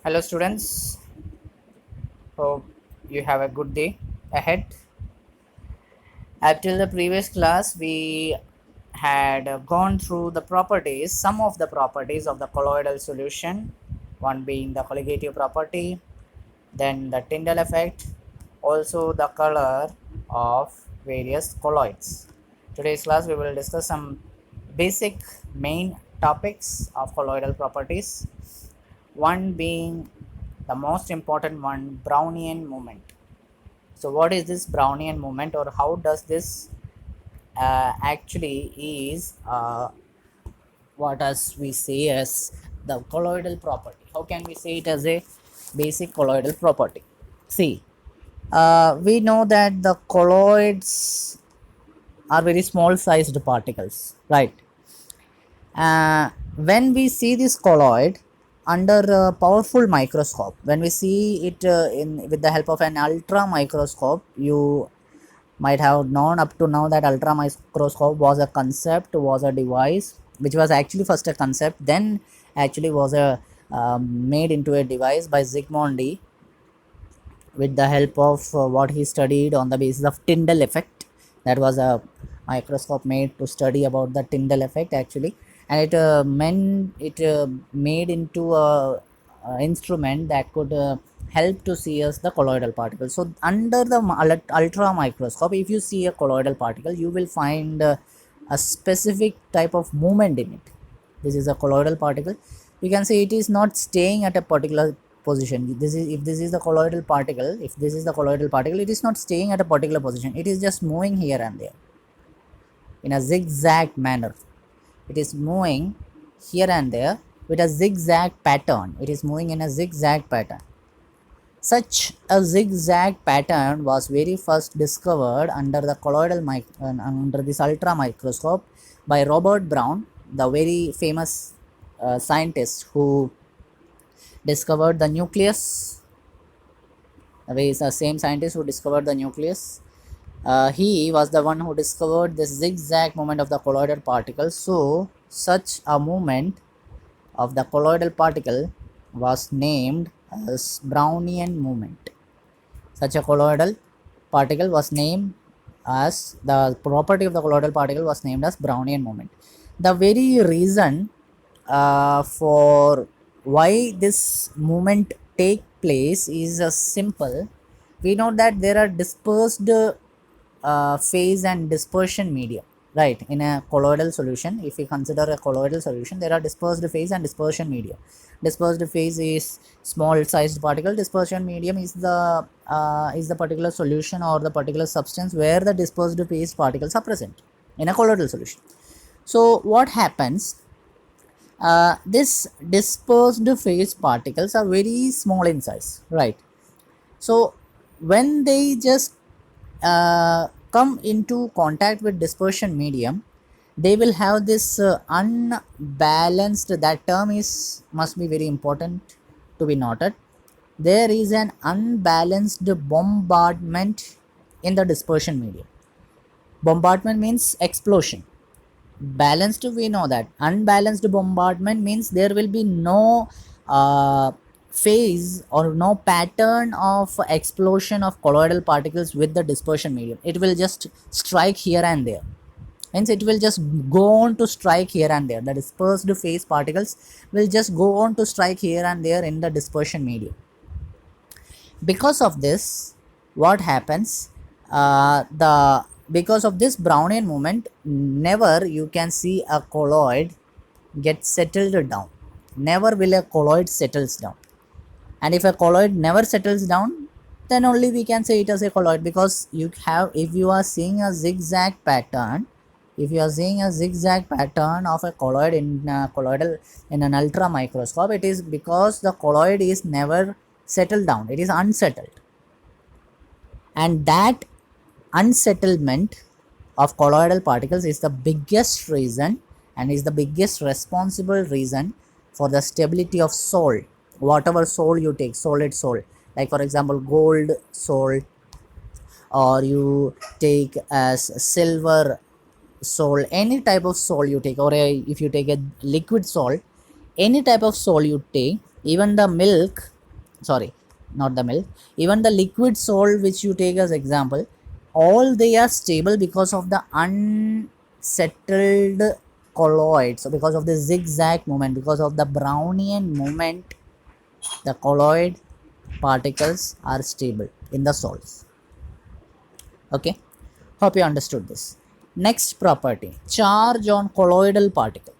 Hello, students. Hope you have a good day ahead. Up till the previous class, we had gone through the properties, some of the properties of the colloidal solution, one being the colligative property, then the Tyndall effect, also the color of various colloids. Today's class, we will discuss some basic main topics of colloidal properties, one being the most important one, Brownian moment. So what is this Brownian moment, or how does this actually is what as we say as the colloidal property? How can we say it as a basic colloidal property? See, we know that the colloids are very small sized particles, right? When we see this colloid under a powerful microscope, when we see it in with the help of an ultra microscope, you might have known up to now that ultra microscope was a concept, was a device which was actually first a concept, then actually was a made into a device by Zsigmondy with the help of what he studied on the basis of Tyndall effect. That was a microscope made to study about the Tyndall effect actually, and it made into a instrument that could help to see us the colloidal particle. So under the ultra microscope, if you see a colloidal particle, you will find a specific type of movement in it. This is a colloidal particle. You can say it is not staying at a particular position. This is, if this is the colloidal particle, if this is the colloidal particle, it is not staying at a particular position. It is just moving here and there in a zigzag manner. It is moving here and there with a zigzag pattern. It is moving in a zigzag pattern. Such a zigzag pattern was very first discovered under the colloidal under this ultra microscope by Robert Brown, the very famous scientist who discovered the nucleus. He is the same scientist who discovered the nucleus. He was the one who discovered this zigzag movement of the colloidal particle. So such a movement of the colloidal particle was named as Brownian movement. Such a colloidal particle was named as, the property of the colloidal particle was named as Brownian moment. The very reason for why this movement take place is simple. We know that there are dispersed phase and dispersion medium, right? In a colloidal solution, if we consider a colloidal solution, there are dispersed phase and dispersion medium. Dispersed phase is small sized particle. Dispersion medium is the particular solution or the particular substance where the dispersed phase particles are present in a colloidal solution. So what happens, this dispersed phase particles are very small in size, right? So when they just come into contact with dispersion medium, they will have this unbalanced, that term is must be very important to be noted. There is an unbalanced bombardment in the dispersion medium. Bombardment means explosion. Balanced, we know that. Unbalanced bombardment means there will be no phase or no pattern of explosion of colloidal particles with the dispersion medium. It will just strike here and there. Hence it will just go on to strike here and there. The dispersed phase particles will just go on to strike here and there in the dispersion medium. Because of this, what happens, because of this Brownian movement, never you can see a colloid get settled down. Never will a colloid settles down. And if a colloid never settles down, then only we can say it as a colloid, because you have, if you are seeing a zigzag pattern, if you are seeing a zigzag pattern of a colloid in an ultra microscope, it is because the colloid is never settled down. It is unsettled. And that unsettlement of colloidal particles is the biggest reason and is the biggest responsible reason for the stability of salt. Whatever salt you take, solid salt, like for example gold salt, or you take as silver salt, any type of salt you take, or if you take a liquid salt, any type of salt you take, even the milk, sorry, not the milk, even the liquid salt which you take as example, all they are stable because of the unsettled colloid. So because of the zigzag movement, because of the Brownian movement, the colloid particles are stable in the salts. Okay, hope you understood this. Next property, charge on colloidal particle.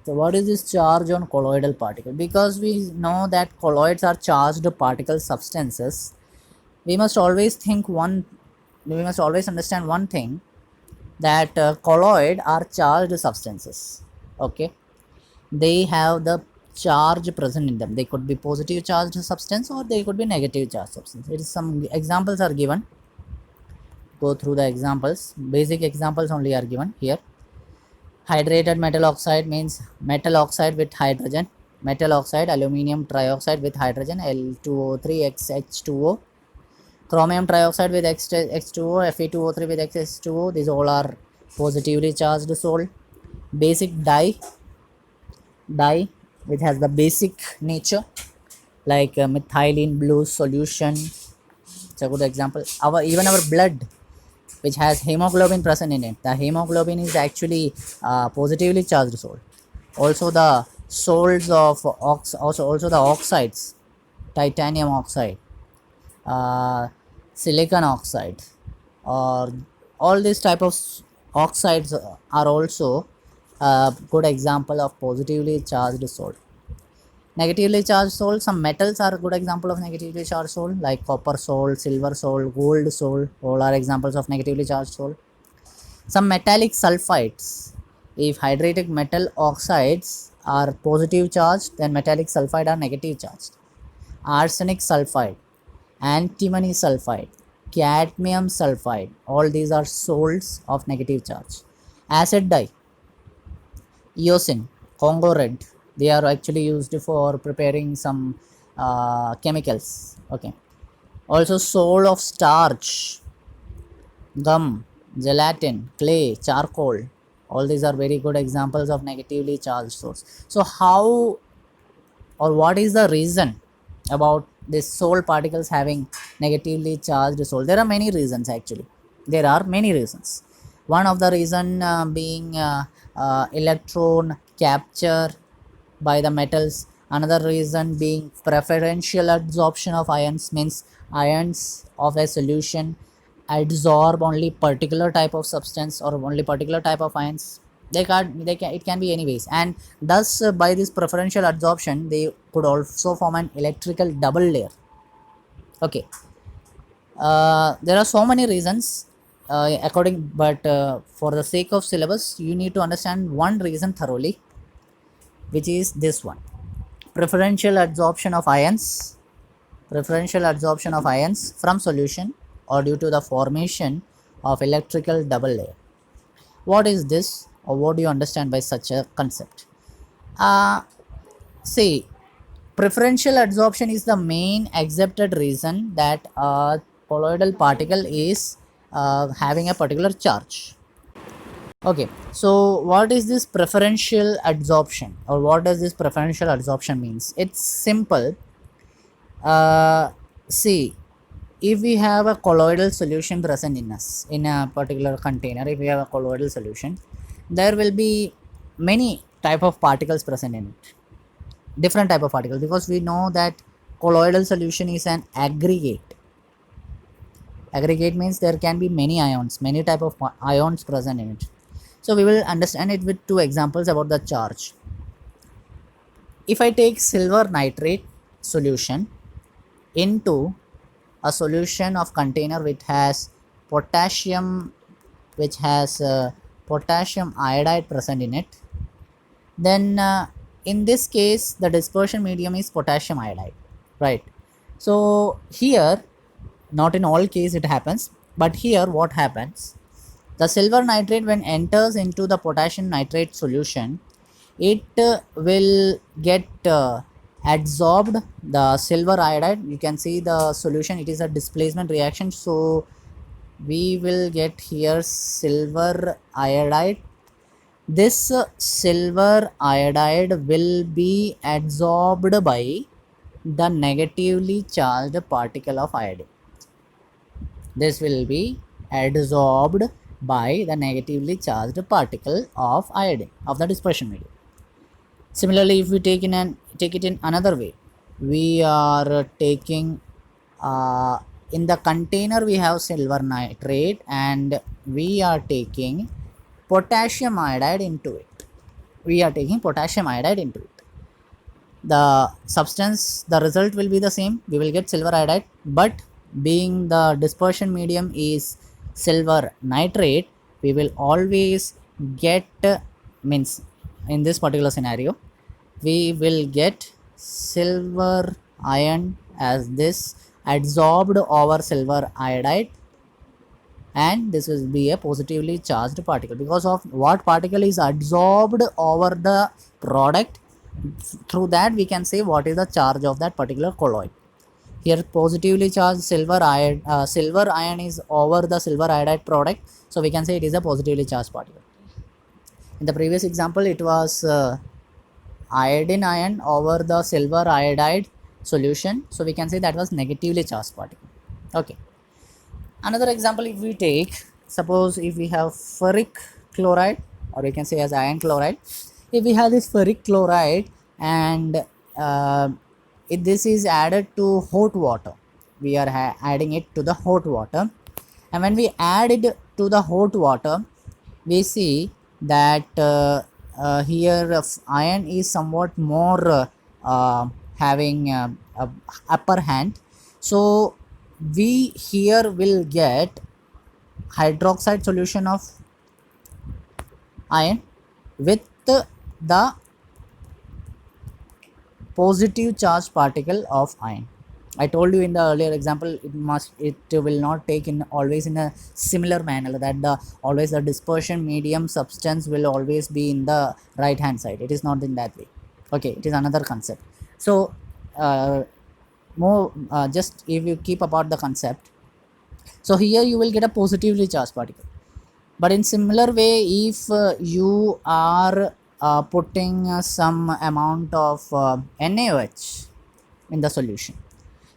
So what is this charge on colloidal particle? Because we know that colloids are charged particle substances, we must always understand one thing, that colloid are charged substances. Okay, they have the charge present in them. They could be positive charged substance or they could be negative charged substance. It is some examples are given. Go through the examples. Basic examples only are given here. Hydrated metal oxide means metal oxide with hydrogen. Metal oxide, aluminum trioxide with hydrogen, L2O3XH2O. Chromium trioxide with X2O, Fe2O3 with X2O. These all are positively charged salt. Basic dye which has the basic nature, like methylene blue solution. It's a good example. Even our blood, which has hemoglobin present in it, the hemoglobin is actually positively charged salt. Also the salts of also the oxides, titanium oxide, uh, silicon oxide, or all these type of oxides are also a good example of positively charged salt. Negatively charged salt, some metals are a good example of negatively charged salt, like copper salt, silver salt, gold salt, all are examples of negatively charged salt. Some metallic sulfides, if hydrated metal oxides are positive charged, then metallic sulfide are negative charged. Arsenic sulfide, antimony sulfide, cadmium sulfide, all these are salts of negative charge. Acid dye, eosin, Congo red, they are actually used for preparing some chemicals. Okay, also soul of starch, gum, gelatin, clay, charcoal, all these are very good examples of negatively charged salts. So how or what is the reason about this salt particles having negatively charged salt? There are many reasons actually. There are many reasons. One of the reason being electron capture by the metals. Another reason being preferential absorption of ions, means ions of a solution absorb only particular type of substance or only particular type of ions. It can be anyways, and thus by this preferential absorption they could also form an electrical double layer. Okay, there are so many reasons but for the sake of syllabus you need to understand one reason thoroughly, which is this one: preferential absorption of ions. Preferential absorption of ions from solution or due to the formation of electrical double layer. What is this, or what do you understand by such a concept? See, preferential absorption is the main accepted reason that a colloidal particle is having a particular charge. Okay, so what is this preferential absorption, or what does this preferential absorption means? It's simple. See, if we have a colloidal solution present in us in a particular container, if we have a colloidal solution, there will be many type of particles present in it, different type of particles, because we know that colloidal solution is an aggregate. Aggregate means there can be many ions, many type of ions present in it. So we will understand it with two examples about the charge. If I take silver nitrate solution into a solution of container which has potassium, which has potassium iodide present in it, then in this case the dispersion medium is potassium iodide, right? So here, not in all case it happens, but here what happens, the silver nitrate when enters into the potassium nitrate solution, it will get adsorbed the silver iodide. You can see the solution, it is a displacement reaction, so we will get here silver iodide. This silver iodide will be adsorbed by the negatively charged particle of iodine. This will be adsorbed by the negatively charged particle of iodine of the dispersion medium. Similarly, if we take it in another way, we are taking in the container we have silver nitrate and we are taking potassium iodide into it. We are taking potassium iodide into it. The substance, the result will be the same. We will get silver iodide, but being the dispersion medium is silver nitrate, we will always get means in this particular scenario we will get silver ion as this adsorbed over silver iodide, and this will be a positively charged particle because of what particle is adsorbed over the product. Through that we can say what is the charge of that particular colloid. Here positively charged silver ion is over the silver iodide product, so we can say it is a positively charged particle. In the previous example it was iodine ion over the silver iodide solution, so we can say that was negatively charged particle. Okay, another example if we take, suppose if we have ferric chloride, or we can say as iron chloride. If we have this ferric chloride and if this is added to hot water, we are adding it to the hot water, and when we add it to the hot water we see that here iron is somewhat more having upper hand, so we here will get hydroxide solution of iron with the positive charge particle of iron. I told you in the earlier example it will not take in always in a similar manner, that the always the dispersion medium substance will always be in the right hand side. It is not in that way. Okay, it is another concept. So more just if you keep apart the concept, so here you will get a positively charged particle. But in similar way, if you are putting some amount of NaOH in the solution,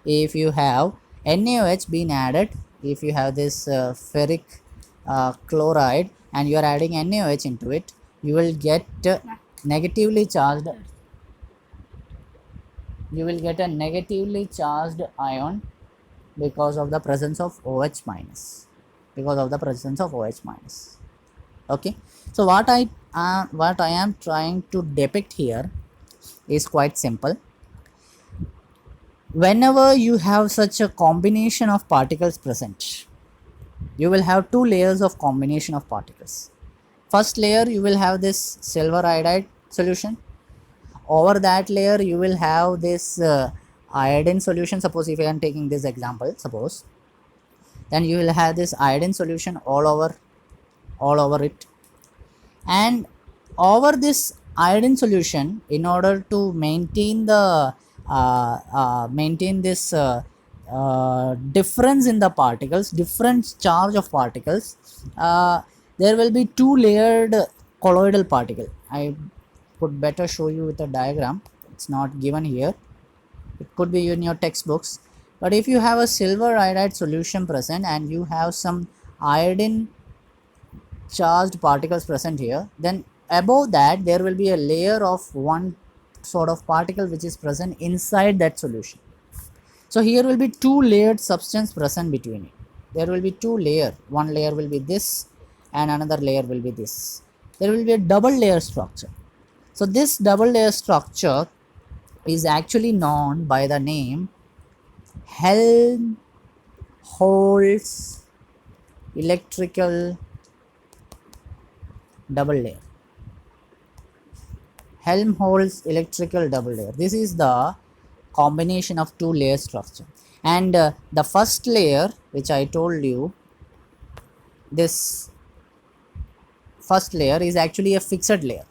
if you have NaOH being added, if you have this ferric chloride and you are adding NaOH into it, you will get negatively charged, you will get a negatively charged ion because of the presence of OH minus, because of the presence of OH minus. Okay, so what I am trying to depict here is quite simple. Whenever you have such a combination of particles present, you will have two layers of combination of particles. First layer you will have this silver iodide solution, over that layer you will have this iodine solution. Suppose if I am taking this example, suppose, then you will have this iodine solution all over it, and over this iodine solution, in order to maintain the this difference in the particles, different charge of particles, there will be two layered colloidal particle. I could better show you with a diagram, it's not given here, it could be in your textbooks. But if you have a silver iodide solution present and you have some iodine charged particles present here, then above that there will be a layer of one sort of particle which is present inside that solution. So here will be two layered substance present between it. There will be two layer, one layer will be this and another layer will be this. There will be a double layer structure. So this double layer structure is actually known by the name Helmholtz electrical double layer. Helmholtz electrical double layer. This is the combination of two layer structure, and the first layer which I told you, this first layer is actually a fixed layer.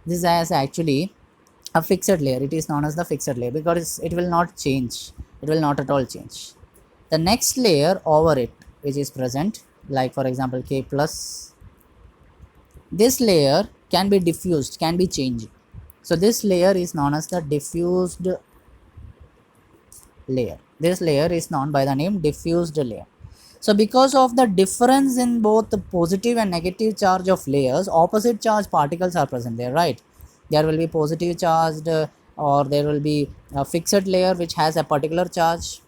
This is actually a fixed layer. It is known as the fixed layer because it will not change, it will not at all change. The next layer over it which is present, like for example K plus, this layer can be diffused, can be changed. So this layer is known as the diffused layer. This layer is known by the name diffused layer. So because of the difference in both the positive and negative charge of layers, opposite charge particles are present there, right? There will be positive charged or there will be a fixed layer which has a particular charge,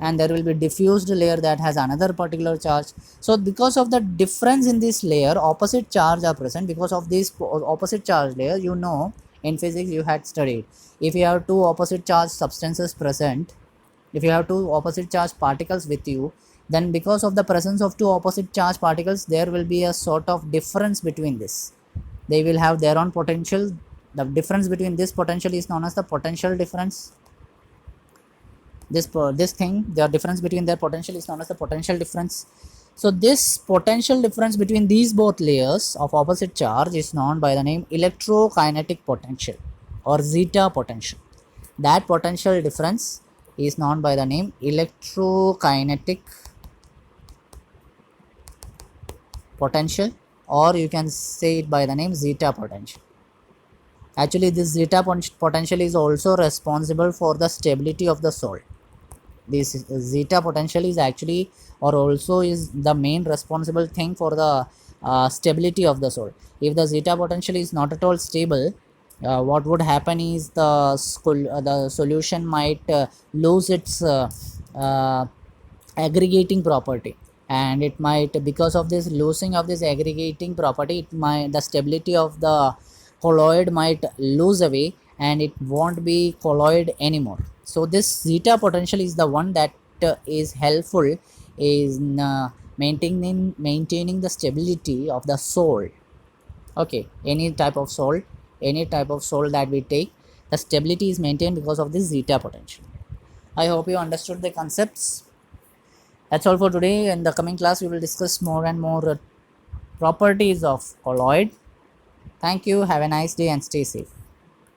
and there will be diffused layer that has another particular charge. So because of the difference in this layer, opposite charge are present. Because of this opposite charge layer, you know, in physics you had studied, if you have two opposite charge substances present, if you have two opposite charge particles with you, then because of the presence of two opposite charge particles, there will be a sort of difference between this. They will have their own potential. The difference between this potential is known as the potential difference. This thing, the difference between their potential is known as the potential difference. So this potential difference between these both layers of opposite charge is known by the name electrokinetic potential or zeta potential. That potential difference is known by the name electrokinetic potential, or you can say it by the name zeta potential. Actually, this zeta potential is also responsible for the stability of the solid. This zeta potential is actually or also is the main responsible thing for the stability of the solid. If the zeta potential is not at all stable, what would happen is the solution might lose its uh, aggregating property, and it might, because of this losing of this aggregating property, it might, the stability of the colloid might lose away and it won't be colloid anymore. So this zeta potential is the one that is helpful in maintaining the stability of the solid. Okay, any type of solid that we take, the stability is maintained because of this zeta potential. I hope you understood the concepts. That's all for today. In the coming class, we will discuss more and more properties of colloid. Thank you. Have a nice day and stay safe.